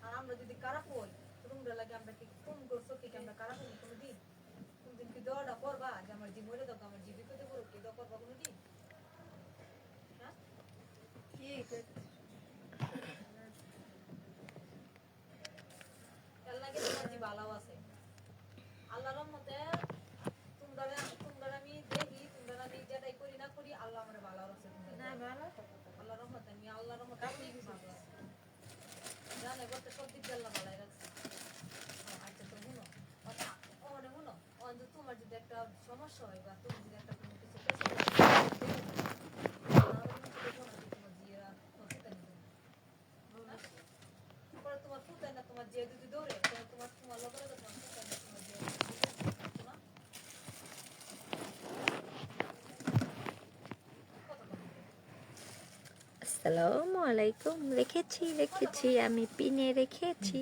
আর আমরা যদি খারাপ হই তোমরা লাগে আমরা কি ফোন করছো কি আমরা খারাপ হই কোনোদিন কোনদিন কি দৌড়া করবা যে আমার জি মরে দাও আমার জীবিত দেবো কি দাও করবা কোনোদিন হ্যাঁ কি লাগে তোমার জি ভালো আছে আল্লাহর রহমতে তোমরা আমি দেখি তোমরা আমি যেটাই করি না করি আল্লাহ আমার ভালো রাখছে না ভালো আল্লাহর রহমতে আমি আল্লাহর রহমতে অনেক ভালো আছি জানে করতে সব দিক আল্লাহ ভালোই রাখছে আচ্ছা তো শুনো ওখানে শুনো তোমার যদি একটা সমস্যা হয় বা তুমি যদি একটা কোনো কিছু তোমার ফুটাই না তোমার যে যদি দৌড়ে তোমার তোমার লগে লগে তোমার ফুটাই না তোমার যে আসসালামু আলাইকুম। রেখেছি আমি পিনে রেখেছি।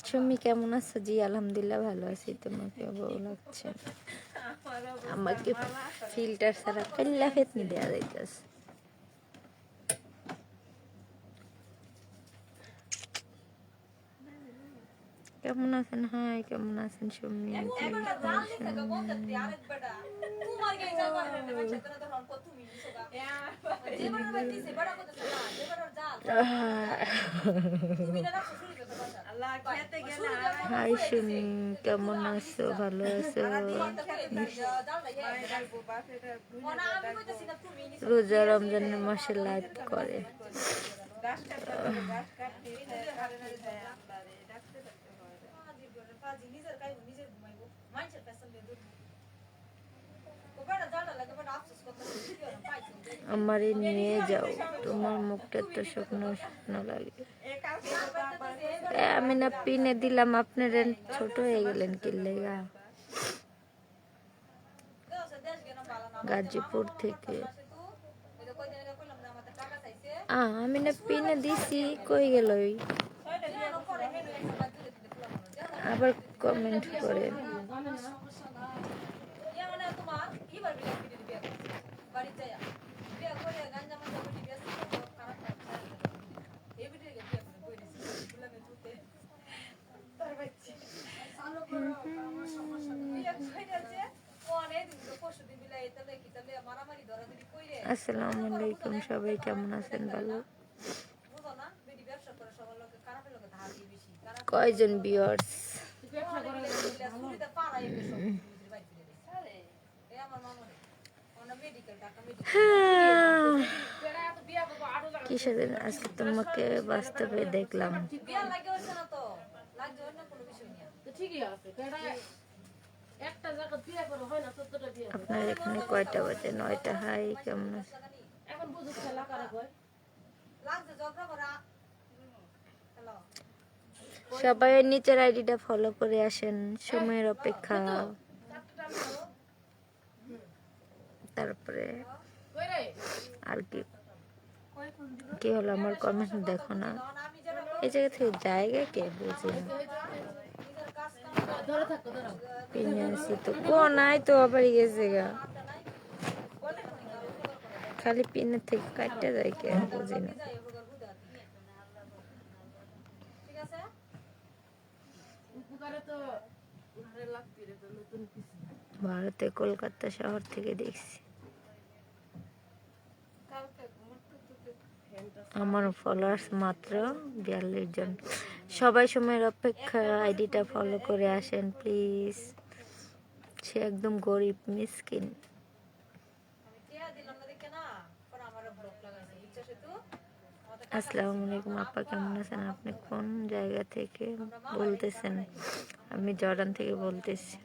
সুমি কেমন আছো? জি আলহামদুলিল্লাহ ভালো আছি। তোমাকে ভালো লাগছে? আমাকে ফিল্টার ছাড়া পেল্লা ফেতনি দেওয়া যাইতেছে। কেমন আছেন? হাই কেমন আছেন সুমি? হাই সুমি কেমন আছো? ভালো আছো? রোজা রমজানের মাসে লাইভ করে। আমারে নিয়ে যাও, তোমার মুখটা তো শুকনো শুকনো লাগে। আমি না পিনে দিলাম, আপনার ছোট হয়ে গেলেন কি লেগা? গাজীপুর থেকে আমি না পিনে দিছি, কই গেল? আবার কমেন্ট করে আসসালামু আলাইকুম, সবাই কেমন আছেন? ভালো? কয়জন ভিউয়ার্স? কিসের আজকে তোমাকে বাস্তবে দেখলাম। আপনার এখানে কয়টা বাজে? 9টা। হাই কেমন আছে? সবাই নিচের আইডিটা ফলো করে আসেন। সময়ের অপেক্ষা। তারপরে আর কি হলো? আমার কমেন্ট দেখো না। এই জায়গা থেকে জায়গা কে বুঝি না। পিনে আসি তো কোনায় তো আবার গেছে গা, খালি পিনের থেকে কাটতে যায় কে বুঝি না। ভারতে কলকাতা শহর থেকে দেখছি। আমার ফলোয়ার্স মাত্র 42 জন। সবাই সময়ের অপেক্ষা আইডিটা ফলো করে আসেন প্লিজ। সে একদম গরিব মিসকিন। আসসালামু আলাইকুম আপা, কেমন আছেন? আপনি কোন জায়গা থেকে বলতেছেন? আমি জর্ডান থেকে বলতেছি।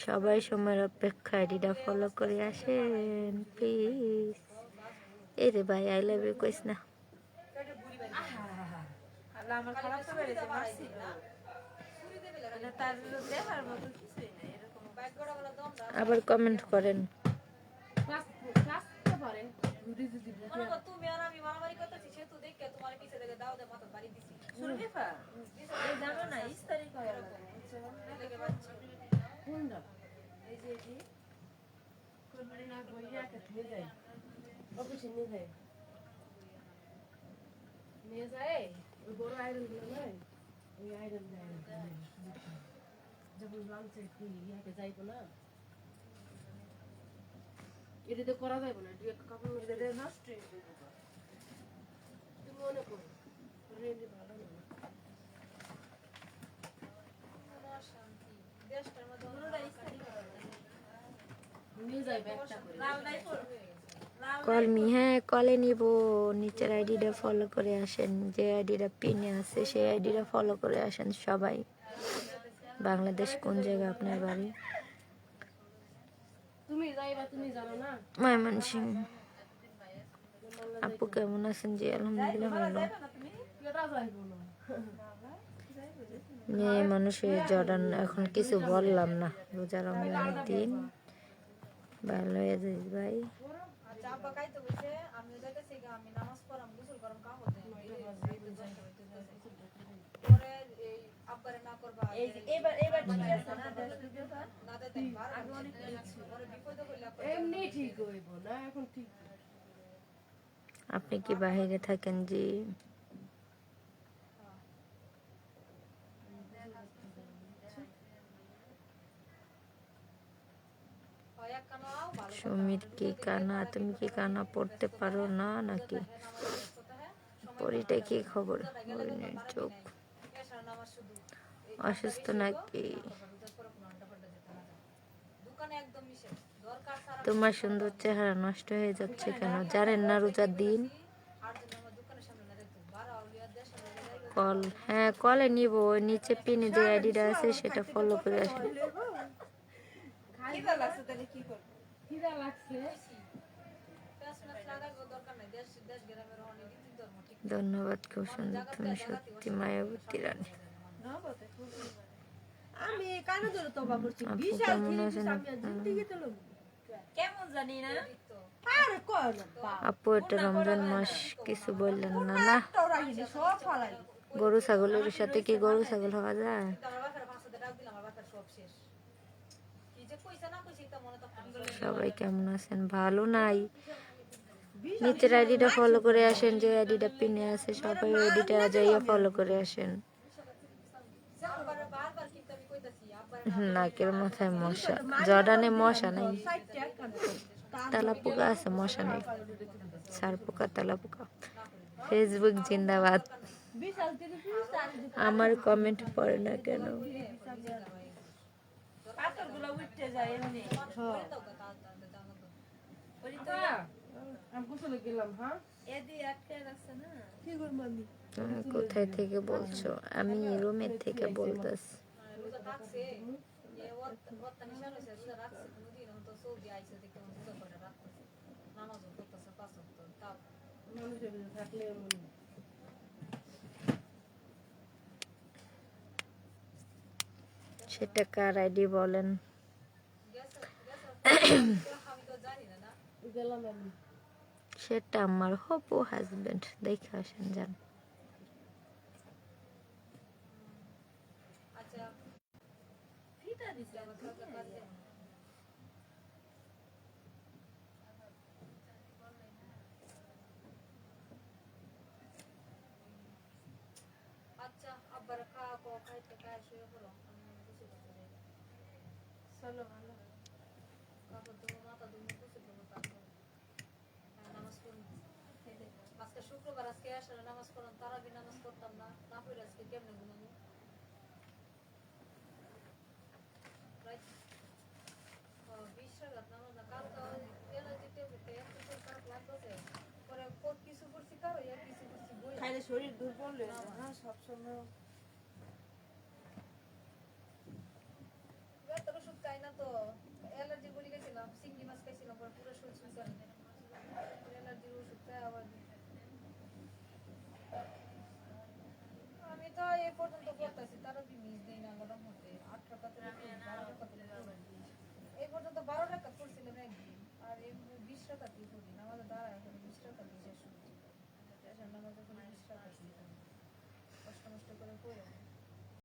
সবাই সময়ের অপেক্ষা আইডিটা ফলো করে আসেন প্লিজ। এই রে ভাই আই লাভ ইউ কইস না। আবার কমেন্ট করেন। তুমি আর আমি মারামারি করতেছি, সে তো দেখে তোমার পিছে দেখে নিয়ে যায় ওই বড় আয়রন গুলো নয় ওই আয়রন যখন লাঞ্চে ইয়াকে যাইবো না এটা তো করা যাইবো না এটা কাপড় নষ্ট হয়ে যাবে তুমি মনে করো রেঞ্জ ভালো না শান্তি দেশটার মধ্যে নিয়ে যাইবে একটা করে কল মি, হ্যাঁ কলে নিব। নিচের আইডিটা ফলো করে আসেন, যে আইডিটা পিনে আছে সেই আইডিটা ফলো করে আসেন সবাই। বাংলাদেশ কোন জায়গা আপনার বাড়ি? তুমি যাইবা তুমি জানো না ময়মনসিংহ। আপু কেমন আছেন? জি আলহামদুলিল্লাহ ভালো। কেটা যাইবো না মেয়ে মানুষের জড়ান এখন কিছু বললাম না, রোজা রমজানের দিন ভালো হয়ে যাইস ভাই। আচ্ছা আব্বা খাইতে বসে আমি যাইতেছি আমি নামাজ পড়াম গোসল করম কাপড় দেন পরে এই আব্বারে না করবা এই যে এবার ঠিক আছে না না দেন বার আগে অনেক পরে বিপদে কইলা এমনি ঠিক হইব না এখন ঠিক আপনি কি বাইরে থাকেন? জি। হয় এক কানাও ভালো সুমির কি কানা? তুমি কি কানা পড়তে পারো না নাকি? পরিটা কি খবর? হরিণের চোখ এসার নামাজ শুধু অসুস্থ নাকি? দোকানে একদম নিষেধ দরকার ছাড়া তোমার সুন্দর চেহারা নষ্ট হয়ে যাচ্ছে কেন? জানেন না রোজার দিন? আর জন্য আমার দোকানের সামনে না দেখতো 12 আউলিয়া দেশ কল, হ্যাঁ কলে নিব। ওই নিচে পিনে যে আইডিটা আছে সেটা ফলো করে আসেন। খিদা লাগছে তাহলে কি করব খিদা লাগছে পেছনে লাগাবো দরকার নাই দেশ দেশ গ্রামের অনেক রীতি ধর্ম ঠিক ধন্যবাদ, খুব সুন্দর। তুমি সত্যি মায়াবতী রানী। আমি কানে ধরে তবা করছি আপু বিশাল কেমন খিরি আছেন? আমি জিন্দি গেতে লব কেমন জানি না আর কয় না বাপ আপু এটা রমজান মাস, কিছু বললেন না? না, তোরা গিয়ে সব ফালাই গরু ছাগলের সাথে কি গরু ছাগল হওয়া যায়? আমার বাপের 500 টাকা দিলাম আমার বাপের সব শেষ কি যে কইছে না কইছে তা মনে থাকতো সবাই কেমন আছেন? ভালো নাই। নিচের আইডিটা ফলো করে আসেন, যে আইডিটা পিনে আছে সবাই আইডিটা যাইয়া ফলো করে আসেন। আব্বারে বারবার কিন্তু আমি কইতাছি আব্বারে নাকের মাথায় মশা, জর্ডানে মশা নাই, তালা পোকা আছে, মশা নেই। সার পোকা, তালা পোকা। ফেসবুক জিন্দাবাদ। বিশাল খিরি পিস আর আমার কমেন্ট পড়ে না কেন? পাথরগুলো উঠতে যায় এমনি হ্যাঁ দাও তা তা দাও ওই তো আমি গোসলে গেলাম হ্যাঁ এদি আটকে রাখছে না কি করব আমি তুমি কোথায় থেকে বলছো? আমি রুমের থেকে বলতেছি। রোজা রাখছে এ ওত নিশান হইছে রোজা রাখছে কোনদিন তো সৌদি আইছে দেখতে রোজা করে রাখতেছে নামাজও পড়তেছে পাঁচ ওয়াক্ত তাও মানুষের থাকলে মনে সেটা কার আইডি বলেন? গেছে আমি তো জানি না না গেলাম আমি সেটা আমার হবু হাজবেন্ড, দেখে আসেন যান। আচ্ছা ফিতা দিছে আমার কাছে আচ্ছা আব্বার খাওয়া খাইতে খায় শুয়ে পড়ো আমি বুঝে করতে যাই চলো ভালো কাপড় দেবো মাথা দেবো বুঝে দেবো তারপর নামাজ পড়ুন আজকে শুক্রবার আজকে আসলে নামাজ পড়লাম তারাবি নামাজ পড়তাম না না পড়লে আজকে কেমনে ঘুমাবো বিশ্বাঘাত নামাজ না কালকে এলার্জি টেবিলতে এত খারাপ লাগতেছে পরে কিছু করছি কারো কিছু করছি বই খাইলে শরীর দুর্বল হয়ে যায় না সব সময় তোর ওষুধ খাই না তো অ্যালার্জি বলি গেছিলাম চিংড়ি মাছ খাইছিলাম পরে পুরো শরীর চুলকানি অ্যালার্জির ওষুধ খাই আবার আমি তো এই পর্যন্ত করতেছি তারও কি মিস দিই না আমার মধ্যে 8 টাকা থেকে 12 টাকা এই পর্যন্ত 12 টাকা করছিলাম একদিন আর এই 20 টাকা দিয়ে করি আমাদের দ্বারা এখন 20 টাকা দিয়ে শেষ হচ্ছে নামাজে 20 টাকা দিয়ে কষ্ট তুমি কইও